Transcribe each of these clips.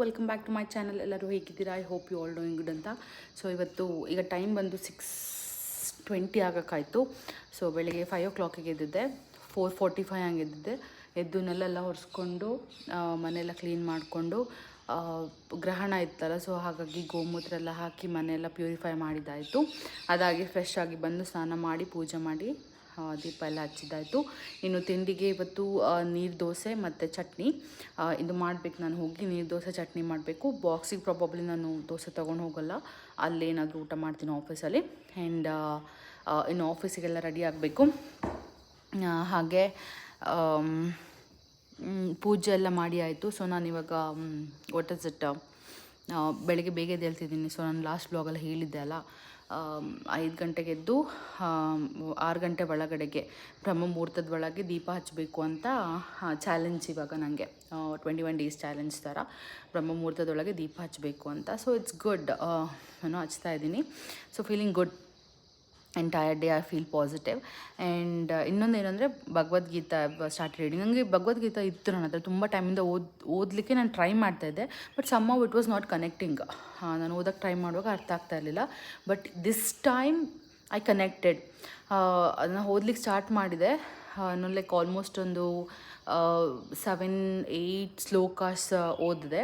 Welcome back to my channel. ಎಲ್ಲರೂ ಹೇಗಿದ್ದೀರಾ? I hope you all doing good ಅಂತ. So ಇವತ್ತು ಈಗ ಟೈಮ್ ಬಂದು 6:20 ಆಗೋಕ್ಕಾಯಿತು. ಸೊ ಬೆಳಿಗ್ಗೆ 5 o'clock ಎದ್ದಿದ್ದೆ, 4:45 ಹಂಗೆ ಎದ್ದಿದ್ದೆ. ಎದ್ದು ನೆಲ್ಲೆಲ್ಲ ಒರೆಸ್ಕೊಂಡು ಮನೆಯೆಲ್ಲ ಕ್ಲೀನ್ ಮಾಡಿಕೊಂಡು, ಗ್ರಹಣ ಇತ್ತಲ್ಲ, ಸೊ ಹಾಗಾಗಿ ಗೋಮೂತ್ರ ಎಲ್ಲ ಹಾಕಿ ಮನೆಯೆಲ್ಲ ಪ್ಯೂರಿಫೈ ಮಾಡಿದ್ದಾಯಿತು. ಅದಾಗಿ ಫ್ರೆಶ್ ಆಗಿ ಬಂದು ಸ್ನಾನ ಮಾಡಿ ಪೂಜೆ ಮಾಡಿ ದೀಪ ಎಲ್ಲ ಹಚ್ಚಿದ್ದಾಯಿತು. ಇನ್ನು ತಿಂಡಿಗೆ ಇವತ್ತು ನೀರು ದೋಸೆ ಮತ್ತು ಚಟ್ನಿ ಇದು ಮಾಡಬೇಕು. ನಾನು ಹೋಗಿ ನೀರು ದೋಸೆ ಚಟ್ನಿ ಮಾಡಬೇಕು. ಬಾಕ್ಸಿಗೆ ಪ್ರಾಬಬ್ಲಿ ನಾನು ದೋಸೆ ತೊಗೊಂಡು ಹೋಗಲ್ಲ, ಅಲ್ಲೇನಾದರೂ ಊಟ ಮಾಡ್ತೀನಿ ಆಫೀಸಲ್ಲಿ. ಆ್ಯಂಡ್ ಇನ್ನು ಆಫೀಸಿಗೆಲ್ಲ ರೆಡಿ ಆಗಬೇಕು. ಹಾಗೆ ಪೂಜೆ ಎಲ್ಲ ಮಾಡಿ ಆಯಿತು. ಸೊ ನಾನಿವಾಗ ವಾಟ್ ಇಸ್ ಇಟ್, ಬೆಳಗ್ಗೆ ಬೇಗ ಎದ್ದೇಳ್ತಿದ್ದೀನಿ. ಸೊ ನಾನು ಲಾಸ್ಟ್ ಬ್ಲಾಗಲ್ಲಿ ಹೇಳಿದ್ದೆ ಅಲ್ಲ, 5 ಗಂಟೆಗೆ ಎದ್ದು 6 ಗಂಟೆ ಒಳಗಡೆಗೆ ಬ್ರಹ್ಮ ಮುಹೂರ್ತದ ಒಳಗೆ ದೀಪ ಹಚ್ಚಬೇಕು ಅಂತ ಚಾಲೆಂಜ್ ಇವಾಗ ನನಗೆ 21 days ಚಾಲೆಂಜ್ ಥರ ಬ್ರಹ್ಮ ಮುಹೂರ್ತದೊಳಗೆ ದೀಪ ಹಚ್ಚಬೇಕು ಅಂತ. ಸೊ ಇಟ್ಸ್ ಗುಡ್, ನಾನು ಹಚ್ತಾ ಇದ್ದೀನಿ. So feeling good. Entire day I feel positive. And ಇನ್ನೊಂದು ಏನಂದರೆ ಭಗವದ್ಗೀತಾ ಸ್ಟಾರ್ಟ್ ರೀಡಿಂಗ್. ನನಗೆ ಭಗವದ್ಗೀತಾ ಇತ್ತು ನನ್ನ ಹತ್ರ ತುಂಬ ಟೈಮಿಂದ ಓದಲಿಕ್ಕೆ ನಾನು ಟ್ರೈ ಮಾಡ್ತಾಯಿದ್ದೆ. But somehow it was not connecting. ನಾನು ಓದೋಕ್ಕೆ ಟ್ರೈ ಮಾಡುವಾಗ ಅರ್ಥ ಆಗ್ತಾ ಇರಲಿಲ್ಲ. But this time I connected. ಅದನ್ನು ಓದ್ಲಿಕ್ಕೆ ಸ್ಟಾರ್ಟ್ ಮಾಡಿದೆ. ನಾನು ಲೈಕ್ ಆಲ್ಮೋಸ್ಟ್ ಒಂದು 7-8 ಶ್ಲೋಕಾಸ್ ಓದಿದೆ.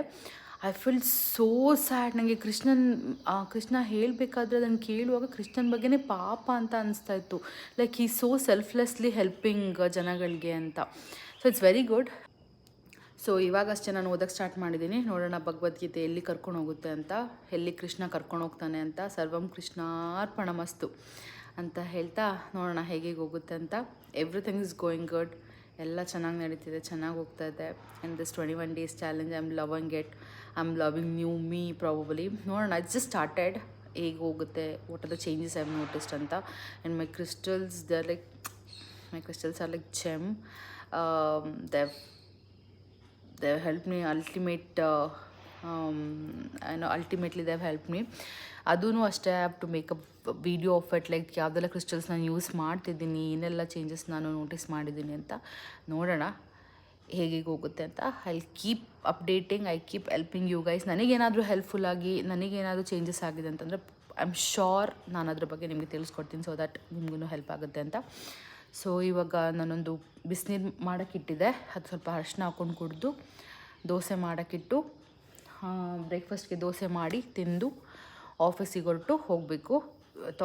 I feel so sad. ನನಗೆ ಕೃಷ್ಣ ಹೇಳಬೇಕಾದ್ರೆ ಅದನ್ನು ಕೇಳುವಾಗ ಕೃಷ್ಣನ ಬಗ್ಗೆನೇ ಪಾಪ ಅಂತ ಅನಿಸ್ತಾಯಿತ್ತು. Like he so selflessly helping ಜನಗಳಿಗೆ ಅಂತ. So it's very good. So ಇವಾಗಷ್ಟೇ ನಾನು ಓದೋಕ್ಕೆ ಸ್ಟಾರ್ಟ್ ಮಾಡಿದ್ದೀನಿ. ನೋಡೋಣ ಭಗವದ್ಗೀತೆ ಎಲ್ಲಿ ಕರ್ಕೊಂಡು ಹೋಗುತ್ತೆ ಅಂತ, ಎಲ್ಲಿ ಕೃಷ್ಣ ಕರ್ಕೊಂಡು ಹೋಗ್ತಾನೆ ಅಂತ. ಸರ್ವಂ ಕೃಷ್ಣಾರ್ಪಣಮಸ್ತು ಅಂತ ಹೇಳ್ತಾ ನೋಡೋಣ ಹೇಗೆ ಹೋಗುತ್ತೆ ಅಂತ. Everything is going good. ಎಲ್ಲ ಚೆನ್ನಾಗಿ ನಡೀತಿದೆ, ಚೆನ್ನಾಗಿ ಹೋಗ್ತಾಯಿದೆ. And this 21 days challenge I am loving it. I am loving new me probably. ನೋಡೋಣ, ಇಟ್ಸ್ ಜಸ್ಟ್ ಸ್ಟಾರ್ಟೆಡ್. ಹೇಗೆ ಹೋಗುತ್ತೆ, what are the changes I have noticed ಅಂತ. And my crystals are like gem. they've helped me ultimately they've helped me. ಅದೂ ಅಷ್ಟೇ, I have to make a video of it, like ಯಾವುದೆಲ್ಲ crystals ನಾನು use ಮಾಡ್ತಿದ್ದೀನಿ, ಏನೆಲ್ಲ changes ನಾನು notice ಮಾಡಿದ್ದೀನಿ ಅಂತ. ನೋಡೋಣ ಹೇಗೆ ಹೋಗುತ್ತೆ ಅಂತ. I keep updating, I keep helping you guys. ನನಗೇನಾದರೂ ಹೆಲ್ಪ್ಫುಲ್ಲಾಗಿ, ನನಗೇನಾದರೂ ಚೇಂಜಸ್ ಆಗಿದೆ ಅಂತಂದರೆ ಐ ಆಮ್ ಶ್ಯೋರ್ ನಾನು ಅದ್ರ ಬಗ್ಗೆ ನಿಮಗೆ ತಿಳಿಸ್ಕೊಡ್ತೀನಿ, ಸೊ ದ್ಯಾಟ್ ನಿಮಗೂ ಹೆಲ್ಪ್ ಆಗುತ್ತೆ ಅಂತ. ಸೊ ಇವಾಗ ನಾನೊಂದು ಬಿಸಿನೀರು ಮಾಡೋಕ್ಕಿಟ್ಟಿದ್ದೆ, ಅದು ಸ್ವಲ್ಪ ಅರಿಶಿನ ಹಾಕ್ಕೊಂಡು ಕುಡಿದು ದೋಸೆ ಮಾಡೋಕ್ಕಿಟ್ಟು ಬ್ರೇಕ್ಫಾಸ್ಟ್ಗೆ ದೋಸೆ ಮಾಡಿ ತಿಂದು ಆಫೀಸಿಗೆ ಹೊರಟು ಹೋಗಬೇಕು.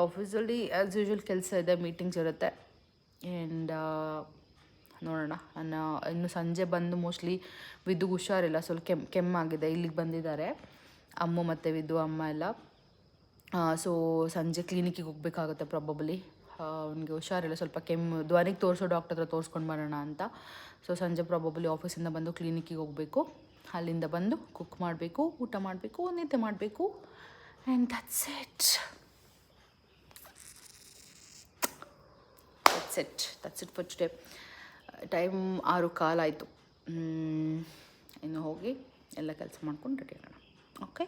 ಆಫೀಸಲ್ಲಿ ಆ್ಯಸ್ ಯೂಶ್ವಲ್ ಕೆಲಸ ಇದೆ, ಮೀಟಿಂಗ್ಸ್ ಇರುತ್ತೆ. ಆ್ಯಂಡ್ ನೋಡೋಣ. ಇನ್ನು ಸಂಜೆ ಬಂದು ಮೋಸ್ಟ್ಲಿ ವಿದುಗೆ ಹುಷಾರಿಲ್ಲ, ಸ್ವಲ್ಪ ಕೆಮ್ಮಾಗಿದೆ. ಇಲ್ಲಿಗೆ ಬಂದಿದ್ದಾರೆ ಅಮ್ಮ ಮತ್ತು ವಿದು ಅಮ್ಮ ಎಲ್ಲ. ಸೊ ಸಂಜೆ ಕ್ಲಿನಿಕ್ಕಿಗೆ ಹೋಗಬೇಕಾಗುತ್ತೆ ಪ್ರಾಬಬಲಿ. ಅವನಿಗೆ ಹುಷಾರಿಲ್ಲ, ಸ್ವಲ್ಪ ಕೆಮ್ಮು, ಧ್ವನಿಗೆ ತೋರಿಸೋ ಡಾಕ್ಟರ್ ಹತ್ರ ತೋರಿಸ್ಕೊಂಡು ಬರೋಣ ಅಂತ. ಸೊ ಸಂಜೆ ಪ್ರಾಬಬಲಿ ಆಫೀಸಿಂದ ಬಂದು ಕ್ಲಿನಿಕ್ಕಿಗೆ ಹೋಗಬೇಕು. ಅಲ್ಲಿಂದ ಬಂದು ಕುಕ್ ಮಾಡಬೇಕು, ಊಟ ಮಾಡಬೇಕು, ನಿದ್ದೆ ಮಾಡಬೇಕು. And that's it for today. Time 6:15 ಆಯಿತು. ಇನ್ನು ಹೋಗಿ ಎಲ್ಲ ಕೆಲಸ ಮಾಡ್ಕೊಂಡು ರೆಡಿ ಆಗೋಣ. ಓಕೆ.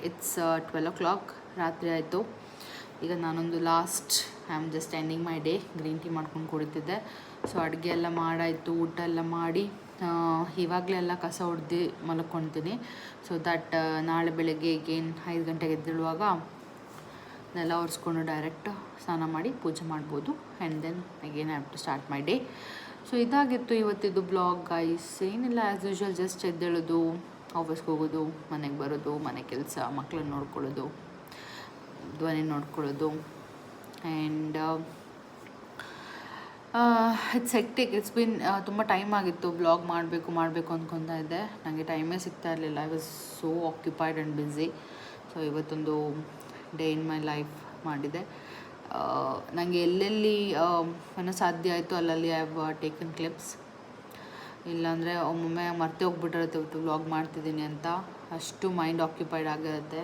ಇಟ್ಸ್ 12 o'clock, ರಾತ್ರಿ ಆಯಿತು. ಈಗ ನಾನೊಂದು last I am just ending my day, green tea ಮಾಡ್ಕೊಂಡು ಕುಡಿತಿದ್ದೆ. ಸೊ ಅಡುಗೆ ಎಲ್ಲ ಮಾಡಾಯಿತು, ಊಟ ಎಲ್ಲ ಮಾಡಿ ಇವಾಗಲೇ ಎಲ್ಲ ಕಸ ಹೊಡೆದು ಮಲ್ಕೊಳ್ತೀನಿ. ಸೊ ದಟ್ ನಾಳೆ ಬೆಳಗ್ಗೆ ಈಗೇನು 5 ಗಂಟೆಗೆ ಎದ್ದೇಳುವಾಗ ನೆಲ ಒರೆಸ್ಕೊಂಡು ಡೈರೆಕ್ಟ್ ಸ್ನಾನ ಮಾಡಿ ಪೂಜೆ ಮಾಡ್ಬೋದು. And then again I have to start my day. So ಇದಾಗಿತ್ತು ಇವತ್ತಿದ್ದು ಬ್ಲಾಗ್ ಗೈಸ್. ಏನಿಲ್ಲ, ಆ್ಯಸ್ ಯೂಶ್ವಲ್ ಜಸ್ಟ್ ಎದ್ದೇಳೋದು, ಆಫೀಸ್ಗೆ ಹೋಗೋದು, ಮನೆಗೆ ಬರೋದು, ಮನೆ ಕೆಲಸ, ಮಕ್ಕಳನ್ನ ನೋಡ್ಕೊಳ್ಳೋದು, ಧ್ವನಿ ನೋಡ್ಕೊಳ್ಳೋದು. And it's hectic. It's been ತುಂಬ ಟೈಮ್ ಆಗಿತ್ತು ಬ್ಲಾಗ್ ಮಾಡಬೇಕು ಅಂದ್ಕೊತಾ ಇದ್ದೆ. ನನಗೆ ಟೈಮೇ ಸಿಗ್ತಾ ಇರಲಿಲ್ಲ. I was so occupied and busy. So ಇವತ್ತೊಂದು ಡೇ ಇನ್ ಮೈ ಲೈಫ್ ಮಾಡಿದೆ. ನನಗೆ ಎಲ್ಲೆಲ್ಲಿ ಏನೋ ಸಾಧ್ಯ ಆಯಿತು ಅಲ್ಲಲ್ಲಿ ಐ ಹ್ಯಾವ್ ಟೇಕನ್ ಕ್ಲಿಪ್ಸ್. ಇಲ್ಲಾಂದರೆ ಒಮ್ಮೊಮ್ಮೆ ಮರ್ತೇ ಹೋಗ್ಬಿಟ್ಟಿರುತ್ತೆ ಇವತ್ತು ವ್ಲಾಗ್ ಮಾಡ್ತಿದ್ದೀನಿ ಅಂತ. ಅಷ್ಟು ಮೈಂಡ್ ಆಕ್ಯುಪೈಡ್ ಆಗಿರುತ್ತೆ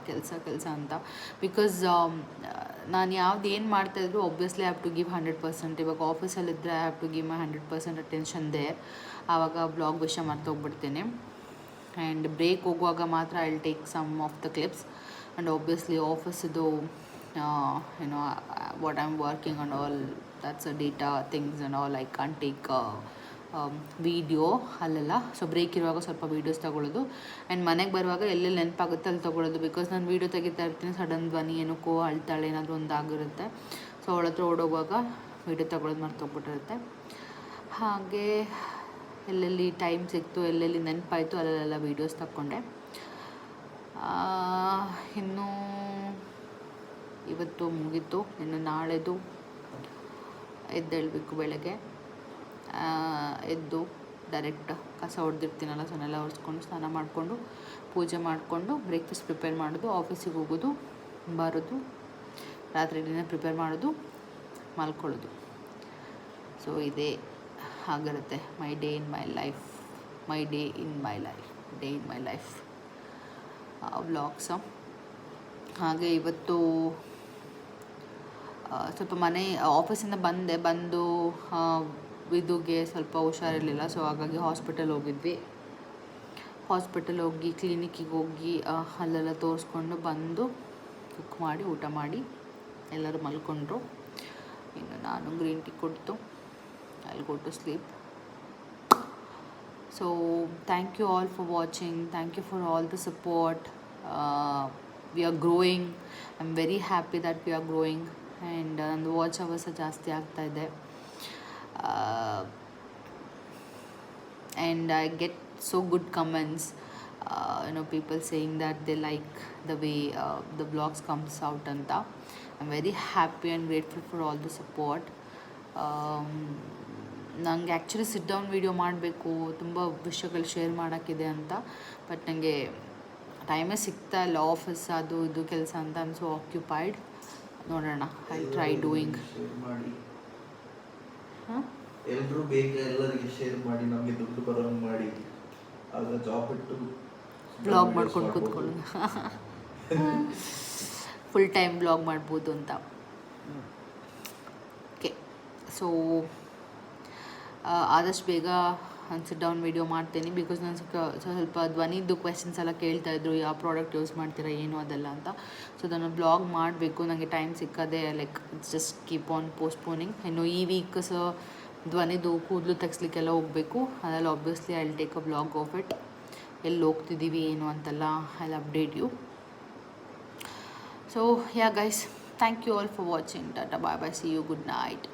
ಕೆಲಸ ಅಂತ. ಬಿಕಾಸ್ ನಾನು ಯಾವ್ದು ಏನು ಮಾಡ್ತಾಯಿದ್ರು obviously I have to give 100%. ಇವಾಗ ಆಫೀಸಲ್ಲಿದ್ದರೆ I have to give my 100% attention there. ಆವಾಗ ಬ್ಲಾಗ್ ವಿಷಯ ಮರ್ತೋಗ್ಬಿಡ್ತೀನಿ. ಆ್ಯಂಡ್ ಬ್ರೇಕ್ ಹೋಗುವಾಗ ಮಾತ್ರ I will take some of the clips. And obviously ಆಫೀಸಿದು ಏನೋ what I am working and all, that's a data things and all, I can't take video ಅಲ್ಲೆಲ್ಲ. So break ಇರುವಾಗ ಸ್ವಲ್ಪ ವೀಡಿಯೋಸ್ ತೊಗೊಳ್ಳೋದು. ಆ್ಯಂಡ್ ಮನೆಗೆ ಬರುವಾಗ ಎಲ್ಲೆಲ್ಲಿ ನೆನಪಾಗುತ್ತೆ ಅಲ್ಲಿ ತೊಗೊಳ್ಳೋದು. ಬಿಕಾಸ್ ನಾನು ವೀಡಿಯೋ ತೆಗಿತಾ ಇರ್ತೀನಿ, ಸಡನ್ ಧ್ವನಿ ಏನಕ್ಕೋ ಅಳ್ತಾಳೆ, ಏನಾದರೂ ಒಂದು ಆಗಿರುತ್ತೆ. ಸೊ ಅವಳ ಹತ್ರ ಓಡೋಗುವಾಗ ವೀಡಿಯೋ ತೊಗೊಳ್ಳೋದು ಮರ್ತೋಗ್ಬಿಟ್ಟಿರುತ್ತೆ. ಹಾಗೆ ಎಲ್ಲೆಲ್ಲಿ ಟೈಮ್ ಸಿಕ್ತು, ಎಲ್ಲೆಲ್ಲಿ ನೆನಪಾಯಿತು ಅಲ್ಲೆಲ್ಲ ವೀಡಿಯೋಸ್ ತಗೊಂಡೆ. ಇನ್ನು ಇವತ್ತು ಮುಗೀತು. ಇನ್ನು ನಾಳೆದು ಎದ್ದೇಳಬೇಕು ಬೆಳಗ್ಗೆ. ಎದ್ದು ಡೈರೆಕ್ಟ್ ಕಸ ಹೊಡೆದಿರ್ತೀನಲ್ಲ, ಸೊ ನೆಲ ಒರೆಸ್ಕೊಂಡು ಸ್ನಾನ ಮಾಡಿಕೊಂಡು ಪೂಜೆ ಮಾಡಿಕೊಂಡು ಬ್ರೇಕ್ಫಾಸ್ಟ್ ಪ್ರಿಪೇರ್ ಮಾಡೋದು, ಆಫೀಸಿಗೆ ಹೋಗೋದು, ಬರೋದು, ರಾತ್ರಿ ಡಿನ್ನರ್ ಪ್ರಿಪೇರ್ ಮಾಡೋದು, ಮಲ್ಕೊಳ್ಳೋದು. ಸೊ ಇದೇ ಆಗಿರುತ್ತೆ my day in my life ವ್ಲಾಗ್ಸ. ಹಾಗೆ ಇವತ್ತು ಸ್ವಲ್ಪ ಆಫೀಸಿಂದ ಬಂದು ವಿದುಗೆ ಸ್ವಲ್ಪ ಹುಷಾರಿರಲಿಲ್ಲ. ಸೊ ಹಾಗಾಗಿ ಹಾಸ್ಪಿಟಲ್ ಹೋಗಿದ್ವಿ. ಹಾಸ್ಪಿಟಲ್ ಹೋಗಿ ಕ್ಲಿನಿಕ್ಕಿಗೆ ಹೋಗಿ ಅಲ್ಲೆಲ್ಲ ತೋರಿಸ್ಕೊಂಡು ಬಂದು ಕುಕ್ ಮಾಡಿ ಊಟ ಮಾಡಿ ಎಲ್ಲರೂ ಮಲ್ಕೊಂಡ್ರು. ಇನ್ನು ನಾನು ಗ್ರೀನ್ ಟೀ ಕೊಡ್ತು, I will go to sleep. So thank you all for watching. Thank you for all the support. We are growing. I am very happy that we are growing. And ನಂದು watch hours ಜಾಸ್ತಿ ಆಗ್ತಾಯಿದೆ. And I get so good comments, people saying that they like the way the vlogs comes out anta. I'm very happy and grateful for all the support. ನಂಗೆ actually sit down video ಮಾಡಬೇಕು, ತುಂಬ ವಿಷಯಗಳು share ಮಾಡೋಕ್ಕಿದೆ ಅಂತ. But ನನಗೆ ಟೈಮೇ ಸಿಗ್ತಾ ಇಲ್ಲ, office ಅದು ಇದು ಕೆಲಸ ಅಂತ. I am so occupied. ನೋಡೋಣ, ಐ ಟ್ರೈ ಡೂಯಿಂಗ್. ಎಲ್ಲರೂ ಬೇಗ ಎಲ್ಲರಿಗೆ ಶೇರ್ ಮಾಡಿ, ನಮಗೆ ದುಡ್ಡು ಬರೋಂಗೆ ಮಾಡಿ, ಆಗ ಜಾಬ್ ಬಿಟ್ಟು ಬ್ಲಾಗ್ ಮಾಡ್ಕೊಂಡು ಕೂತ್ಕೊಳ್ಳೋದು, ಫುಲ್ ಟೈಮ್ ಬ್ಲಾಗ್ ಮಾಡ್ಬೋದು ಅಂತ. ಓಕೆ, ಸೊ ಆದಷ್ಟು ಬೇಗ ನಾನು ಸಿಟ್ ಡೌನ್ ವೀಡಿಯೋ ಮಾಡ್ತೀನಿ. ಬಿಕಾಸ್ ನಾನು ಸ್ವಲ್ಪ ಧ್ವನಿದ್ದು ಕ್ವೆಶನ್ಸ್ ಎಲ್ಲ ಕೇಳ್ತಾಯಿದ್ರು, ಯಾವ ಪ್ರಾಡಕ್ಟ್ ಯೂಸ್ ಮಾಡ್ತೀರಾ ಏನು ಅದೆಲ್ಲ ಅಂತ. ಸೊ ಅದನ್ನು ಬ್ಲಾಗ್ ಮಾಡಬೇಕು, ನನಗೆ ಟೈಮ್ ಸಿಕ್ಕದೆ, like it's just keep on postponing. ಇನ್ನು ಈ ವೀಕ್ ಧ್ವನಿದು ಕೂದಲು ತೆಗ್ಸ್ಲಿಕ್ಕೆಲ್ಲ ಹೋಗಬೇಕು. ಅದೆಲ್ಲ obviously I will take a blog of it. ಎಲ್ಲಿ ಹೋಗ್ತಿದ್ದೀವಿ ಏನು ಅಂತೆಲ್ಲ I will update you. So ya guys, thank you all for watching. ಟಾಟಾ, bye bye, see you, good night.